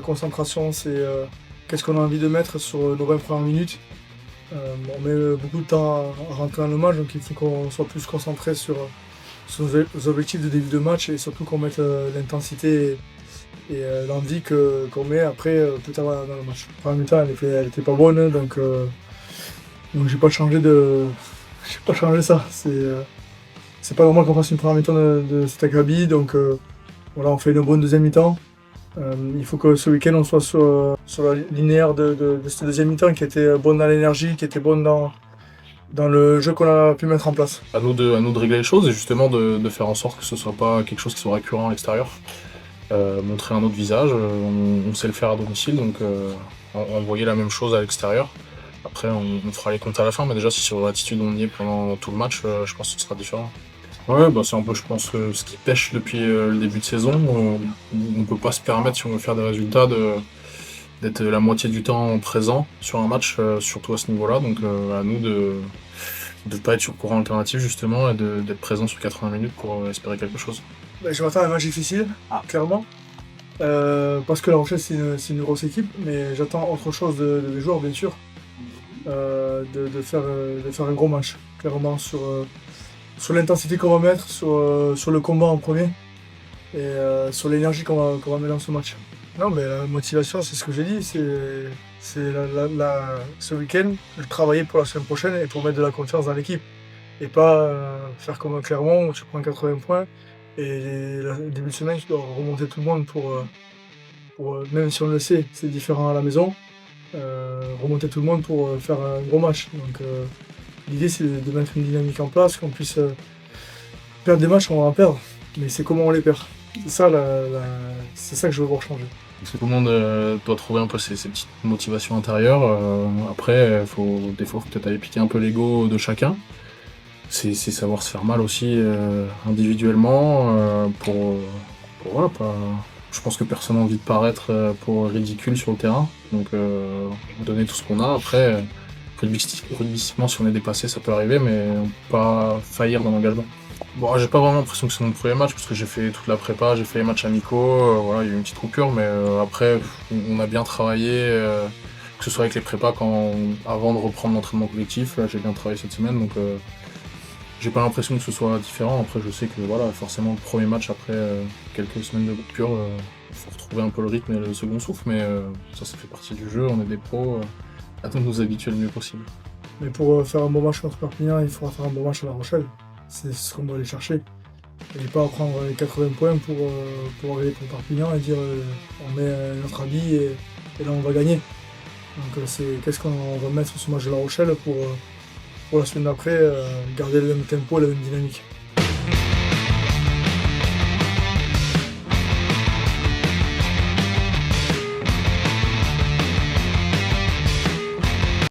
concentration, c'est qu'est-ce qu'on a envie de mettre sur nos 20 premières minutes. On met beaucoup de temps à rentrer dans le match, donc il faut qu'on soit plus concentré sur nos objectifs de début de match et surtout qu'on mette l'intensité et l'envie qu'on met après plus tard dans le match. La première mi-temps, elle était pas bonne, hein, donc j'ai pas changé ça. C'est pas normal qu'on fasse une première mi-temps de cet acabit, donc voilà, on fait une bonne deuxième mi-temps. Il faut que ce week-end on soit sur la linéaire de cette deuxième mi-temps qui était bonne dans l'énergie, qui était bonne dans le jeu qu'on a pu mettre en place. À nous de régler les choses et justement de faire en sorte que ce soit pas quelque chose qui soit récurrent à l'extérieur. Montrer un autre visage, on sait le faire à domicile, donc envoyer la même chose à l'extérieur. Après on fera les comptes à la fin, mais déjà si sur l'attitude on y est pendant tout le match, je pense que ce sera différent. Ouais, c'est un peu, je pense, ce qui pêche depuis le début de saison. On peut pas se permettre, si on veut faire des résultats, d'être la moitié du temps présent sur un match, surtout à ce niveau-là. Donc à nous de pas être sur courant alternatif justement et d'être présent sur 80 minutes pour espérer quelque chose. Je m'attends à un match difficile, clairement. Parce que La Rochelle c'est une grosse équipe, mais j'attends autre chose des joueurs bien sûr. De faire un gros match, clairement sur l'intensité qu'on va mettre, sur le combat en premier et sur l'énergie qu'on va mettre dans ce match. Non, mais la motivation, c'est ce que j'ai dit, c'est ce week-end, travailler pour la semaine prochaine et pour mettre de la confiance dans l'équipe. Et pas faire comme un Clermont où tu prends 80 points et le début de semaine, tu dois remonter tout le monde pour même si on le sait, c'est différent à la maison, remonter tout le monde pour faire un gros match. Donc l'idée c'est de mettre une dynamique en place, qu'on puisse perdre des matchs, on va en perdre, mais c'est comment on les perd. C'est ça que je veux voir changer. Parce que tout le monde doit trouver un peu ses petites motivations intérieures. Après, des fois, faut peut-être aller piquer un peu l'ego de chacun. C'est savoir se faire mal aussi individuellement voilà, pas. Je pense que personne n'a envie de paraître pour ridicule sur le terrain. Donc donner tout ce qu'on a. Après, rugbystiquement, si on est dépassé, ça peut arriver, mais on peut pas faillir dans l'engagement. Bon, j'ai pas vraiment l'impression que c'est mon premier match parce que j'ai fait toute la prépa, j'ai fait les matchs amicaux, voilà, il y a eu une petite coupure, mais après on a bien travaillé, que ce soit avec les prépas avant de reprendre l'entraînement collectif. Là, j'ai bien travaillé cette semaine, donc j'ai pas l'impression que ce soit différent. Après, je sais que voilà, forcément le premier match après quelques semaines de coupure, faut retrouver un peu le rythme et le second souffle, mais ça fait partie du jeu. On est des pros, à nous de nous habituer le mieux possible. Mais pour faire un bon match contre Perpignan, il faudra faire un bon match à La Rochelle. C'est ce qu'on doit aller chercher. Et pas prendre les 80 points pour arriver pour Perpignan et dire on met notre habit et là on va gagner. Donc c'est qu'est-ce qu'on va mettre sur ce match de La Rochelle pour la semaine d'après garder le même tempo et la même dynamique.